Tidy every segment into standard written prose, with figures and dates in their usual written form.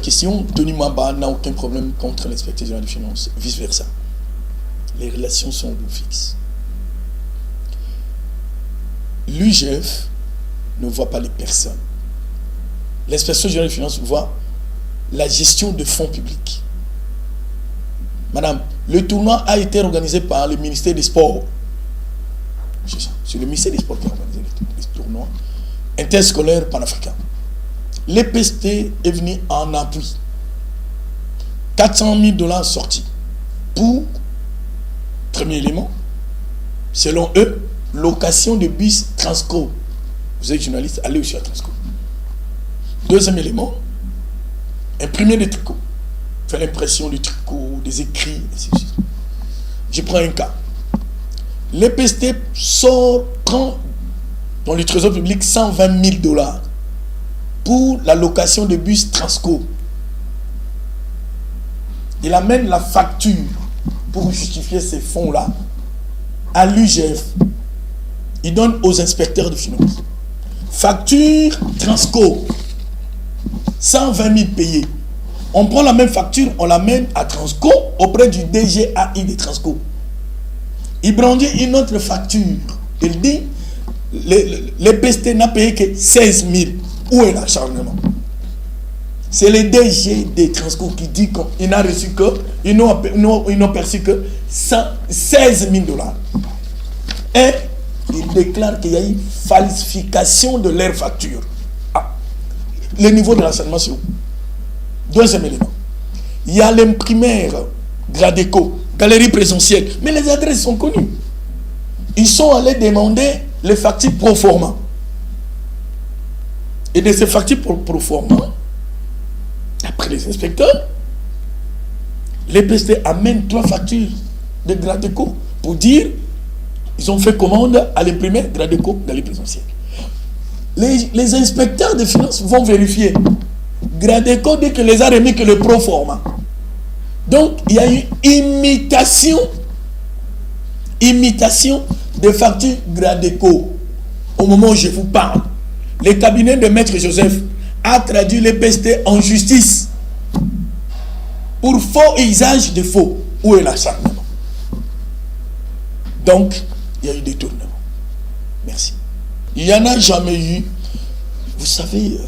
question, Tony Mamba n'a aucun problème contre l'inspecteur général des finances, vice-versa. Les relations sont au bout fixe. L'UGF ne voit pas les personnes. L'inspecteur général des finances voit la gestion de fonds publics. Madame, le tournoi a été organisé par le ministère des Sports. C'est le ministère des Sports qui a organisé le tournoi interscolaire panafricain. L'EPST est venu en appui. 400 000 $ sortis pour, premier élément, selon eux, location de bus Transco. Vous êtes journaliste, allez aussi à Transco. Deuxième élément, imprimer des tricots. Faire l'impression du tricot, des écrits, ainsi de suite. Je prends un cas. L'EPST prend dans le trésor public 120 000 $ pour la location de bus Transco. Il amène la facture pour justifier ces fonds-là à l'UGF. Il donne aux inspecteurs de finances. Facture Transco. 120 000 payés. On prend la même facture, on l'amène à Transco auprès du DGAI de Transco. Il brandit une autre facture. Il dit l'EPST n'a payé que 16 000. Où est l'acharnement? C'est le DG de Transco qui dit qu'il n'a reçu que, ils n'ont perçu que 16 000 $. Et il déclare qu'il y a eu falsification de leur facture. Ah, le niveau de l'acharnement, c'est où? Deuxième élément. Il y a l'imprimaire Gradeco, galerie présentielle. Mais les adresses sont connues. Ils sont allés demander les factures pro forma. Et de ces factures pro forma, après les inspecteurs, l'EPST amène 3 factures de Gradeco pour dire ils ont fait commande à l'imprimaire Gradeco, galerie présentielle. Les inspecteurs de finances vont vérifier. Gradeco dit que les a remis que le pro forma. Donc, il y a eu imitation de factures Gradeco. Au moment où je vous parle, le cabinet de Maître Joseph a traduit l'EPST en justice pour faux usage de faux. Où est l'acharnement? Donc, il y a eu détournement. Merci. Il n'y en a jamais eu. Vous savez...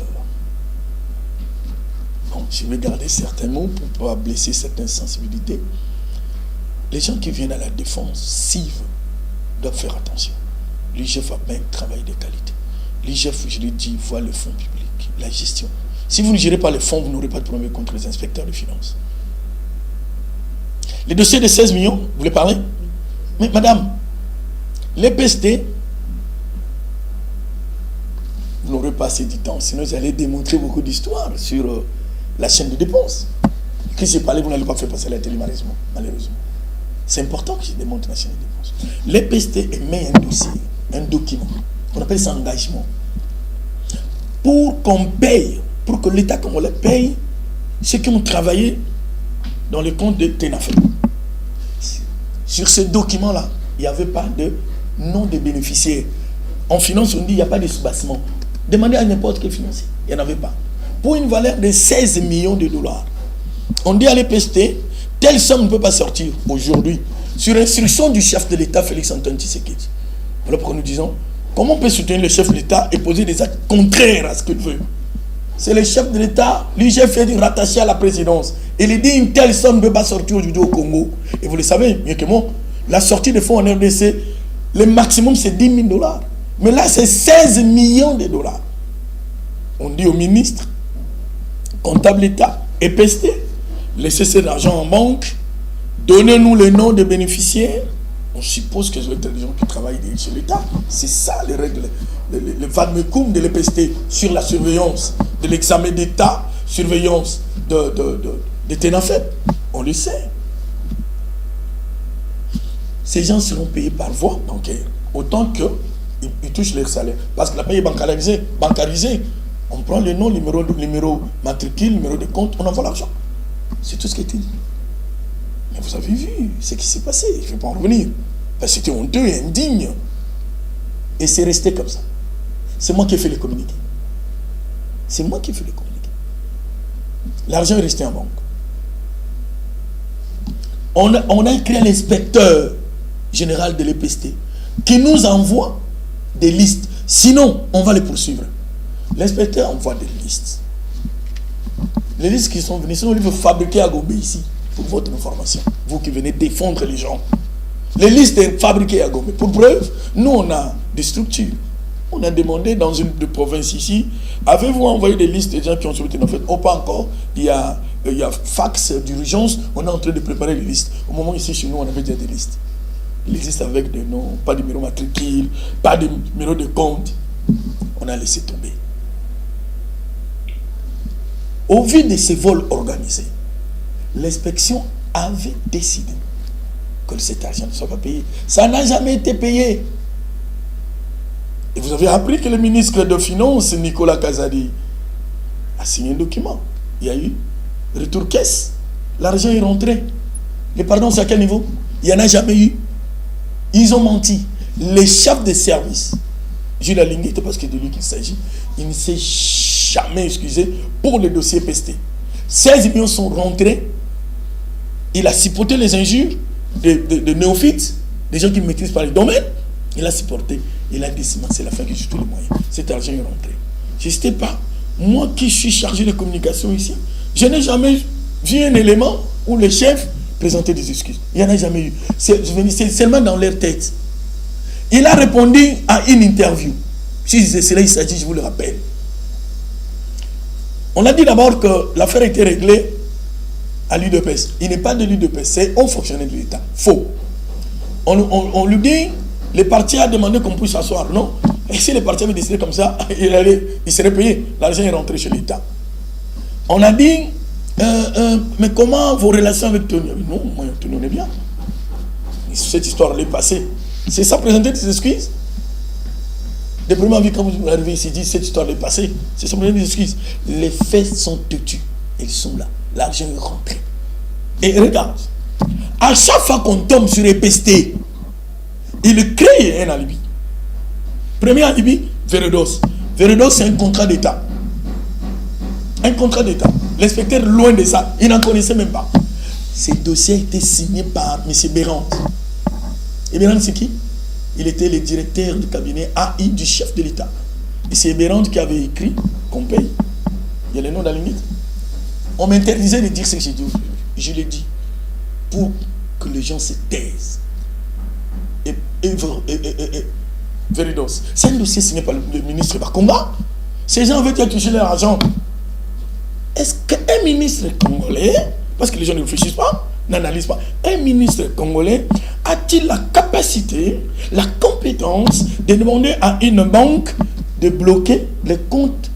je vais garder certains mots pour ne pas blesser certaines sensibilités. Les gens qui viennent à la défense, CIV, doivent faire attention. L'IGF a bien un travail de qualité. L'IGF, je l'ai dit, voit le fonds public, la gestion. Si vous ne gérez pas les fonds, vous n'aurez pas de problème contre les inspecteurs de finances. Les dossiers de 16 millions, vous voulez parler? Mais madame, l'EPST, vous n'aurez pas assez de temps, sinon vous allez démontrer beaucoup d'histoires sur la chaîne de dépenses. Que j'ai parlé, vous n'allez pas faire passer la télé, malheureusement. C'est important que je démontre la chaîne de dépenses. L'EPST émet un dossier, un document, on appelle ça engagement, pour qu'on paye, pour que l'État congolais paye ceux qui ont travaillé dans les comptes de TENAFEP. Sur ce document-là, il n'y avait pas de nom de bénéficiaire. En finance, on dit qu'il n'y a pas de soubassement. Demandez à n'importe quel financier, il n'y en avait pas. Pour une valeur de 16 millions de $. On dit à l'EPST, telle somme ne peut pas sortir aujourd'hui, sur instruction du chef de l'État, Félix Antoine Tshisekedi. Voilà pourquoi nous disons, comment on peut soutenir le chef de l'État et poser des actes contraires à ce qu'il veut? C'est le chef de l'État, l'IGF est rattaché à la présidence. Il dit une telle somme ne peut pas sortir aujourd'hui au Congo. Et vous le savez mieux que moi, la sortie de fonds en RDC, le maximum c'est 10 000 $. Mais là c'est 16 millions de $. On dit au ministre, comptable État, EPST, laissez cet argent en banque, donnez-nous le nom des bénéficiaires. On suppose que c'est des gens qui travaillent chez l'État. C'est ça les règles, le vademecum de l'EPST sur la surveillance de l'examen d'État, surveillance de TENAFEP. On le sait. Ces gens seront payés par voie bancaire, autant qu'ils touchent leur salaire. Parce que la paye est bancarisée. On prend le nom, numéro matricule, numéro de compte, on envoie l'argent. C'est tout ce qui a été dit. Mais vous avez vu ce qui s'est passé, je ne vais pas en revenir. Parce que c'était honteux et indigne. Et c'est resté comme ça. C'est moi qui ai fait les communiqués. C'est moi qui ai fait les communiqués. L'argent est resté en banque. On a écrit à l'inspecteur général de l'EPST qui nous envoie des listes. Sinon, on va les poursuivre. L'inspecteur envoie des listes. Les listes qui sont venues, sinon il faut fabriquer à Gombe ici, pour votre information. Vous qui venez défendre les gens. Les listes fabriquées à Gombe. Pour preuve, nous on a des structures. On a demandé dans une de province ici, avez-vous envoyé des listes des gens qui ont souhaité? En fait, oh, pas encore. Il y a fax d'urgence. On est en train de préparer les listes. Au moment ici, chez nous, on avait déjà des listes. Les listes avec des noms, pas de numéro matricule, pas de numéro de compte. On a laissé tomber. Au vu de ces vols organisés, l'inspection avait décidé que cet argent ne soit pas payé. Ça n'a jamais été payé. Et vous avez appris que le ministre de Finances, Nicolas Kazadi, a signé un document. Il y a eu retour caisse. L'argent est rentré. Les pardons, c'est à quel niveau? Il n'y en a jamais eu. Ils ont menti. Les chefs de service, Jules Alinguite, parce que c'est de lui qu'il s'agit, il ne s'est jamais excusé pour le dossier pesté. 16 millions sont rentrés. Il a supporté les injures de néophytes, des gens qui ne maîtrisent pas le domaine. Il a supporté. Il a dit, c'est la fin que j'ai tous les moyens. Cet argent est rentré. Je ne sais pas, moi qui suis chargé de communication ici, je n'ai jamais vu un élément où les chefs présentaient des excuses. Il n'y en a jamais eu. C'est seulement dans leur tête. Il a répondu à une interview. Si c'est cela il s'agit, je vous le rappelle. On a dit d'abord que l'affaire a été réglée à l'UDPS. Il n'est pas de l'UDPS, c'est un fonctionnaire de l'État. Faux. On lui dit, les partis a demandé qu'on puisse s'asseoir. Non. Et si les partis avaient décidé comme ça, il serait payé. L'argent est rentré chez l'État. On a dit, mais comment vos relations avec Tony? Non, moi, Tony, on est bien. Cette histoire est passée. C'est ça, présenter des excuses. De première vue, quand vous arrivez ici, dit cette histoire est passée. C'est ça, présenter des excuses. Les faits sont têtus. Ils sont là. L'argent est rentré. Et regarde, à chaque fois qu'on tombe sur les pestés, il crée un alibi. Premier alibi, Veredos. Veredos, c'est un contrat d'État. Un contrat d'État. L'inspecteur, loin de ça, il n'en connaissait même pas. Ce dossier a été signé par M. Bérand. Et Bérand, c'est qui? Il était le directeur du cabinet AI du chef de l'État. Et c'est Bérand qui avait écrit qu'on paye. Il y a le nom de la limite. On m'interdisait de dire ce que j'ai dit. Je l'ai dit. Pour que les gens se taisent. Et Veridos. C'est un dossier signé par le ministre Bakonga. Ces gens veulent toucher leur argent. Est-ce qu'un ministre congolais, parce que les gens ne réfléchissent pas, n'analysent pas, un ministre congolais a-t-il la capacité, la compétence de demander à une banque de bloquer les comptes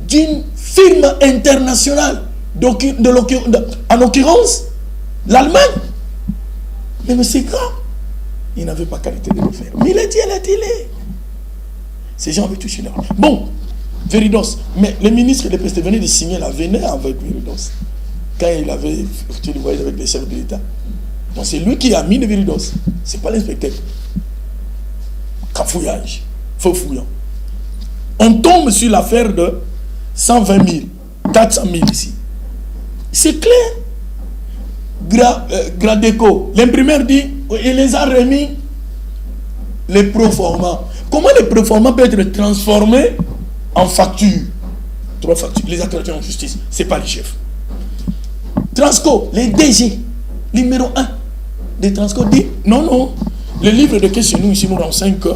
d'une firme internationale, en l'occurrence l'Allemagne? Mais c'est grave. Il n'avait pas qualité de le faire. Mais il a dit à la télé. Ces gens avaient touché leur... Bon, Veridos. Mais le ministre de l'EPST venait de signer la veine avec Veridos. Quand il avait fait le voyage avec les chefs de l'État. Donc c'est lui qui a mis le Veridos. C'est pas l'inspecteur. Cafouillage. Faux fouillant. On tombe sur l'affaire de 120 000, 400 000 ici. C'est clair. Gradeco, l'imprimeur dit, il les a remis les proformats. Comment les proformats peuvent être transformés en facture? 3 factures. Les accréditeurs en justice, ce n'est pas les chefs. Transco, les DG, numéro 1 des Transco dit, non, le livre de caisse chez nous, ici, nous renseigne que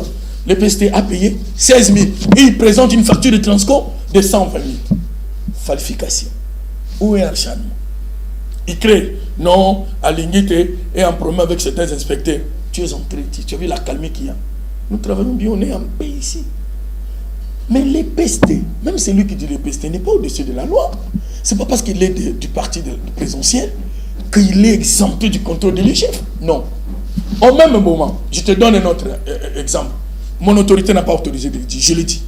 le PST a payé 16 000. Et il présente une facture de Transco de 120 000. Falsification. Où est l'acharnement? Il crée, non, Alinguite est en problème avec certains inspecteurs. Tu es entré, tu as vu la calmie qu'il y a. Nous travaillons bien, on est en paix ici. Mais les pestés, même celui qui dit les pestés n'est pas au-dessus de la loi. C'est pas parce qu'il est du parti de présidentiel qu'il est exempté du contrôle des chefs. Non. Au même moment, je te donne un autre exemple. Mon autorité n'a pas autorisé de le dire, je l'ai dit.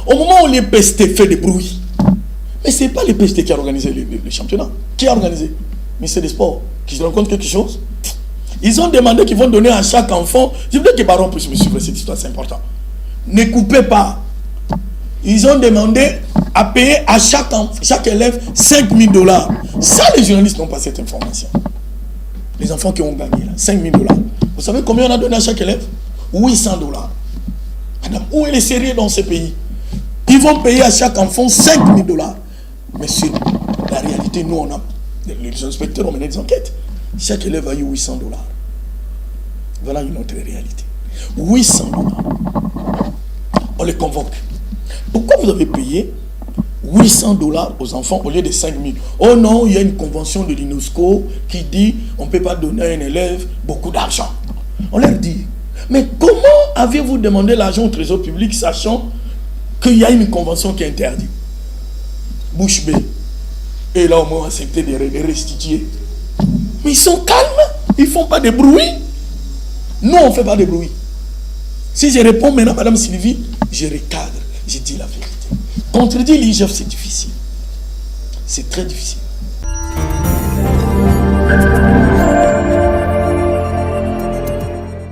Au moment où les pestés fait des bruits, mais ce n'est pas les PST qui a organisé le championnat. Qui a organisé? Le ministère des Sports. Qui se rend compte quelque chose? Ils ont demandé qu'ils vont donner à chaque enfant. Je voudrais que Baron puisse me suivre cette histoire, c'est important. Ne coupez pas. ils ont demandé à payer à chaque élève 5 000 $. Ça, les journalistes n'ont pas cette information. Les enfants qui ont gagné, là, 5 000 $. Vous savez combien on a donné à chaque élève? 800 $. Madame, où est le sérieux dans ce pays? Ils vont payer à chaque enfant 5 000 $. Mais c'est la réalité, nous, les inspecteurs ont mené des enquêtes. Chaque élève a eu 800 $. Voilà une autre réalité. 800 $. On les convoque. Pourquoi vous avez payé 800 $ aux enfants au lieu de 5 000? Oh non, il y a une convention de l'UNESCO qui dit on ne peut pas donner à un élève beaucoup d'argent. On leur dit, mais comment avez-vous demandé l'argent au trésor public sachant qu'il y a une convention qui interdit? Bouche bée. Et là, au moins, accepté de restituer. Mais ils sont calmes. Ils ne font pas de bruit. Nous, on ne fait pas de bruit. Si je réponds maintenant, Madame Sylvie, je recadre. Je dis la vérité. Contredire l'IGF, c'est difficile. C'est très difficile.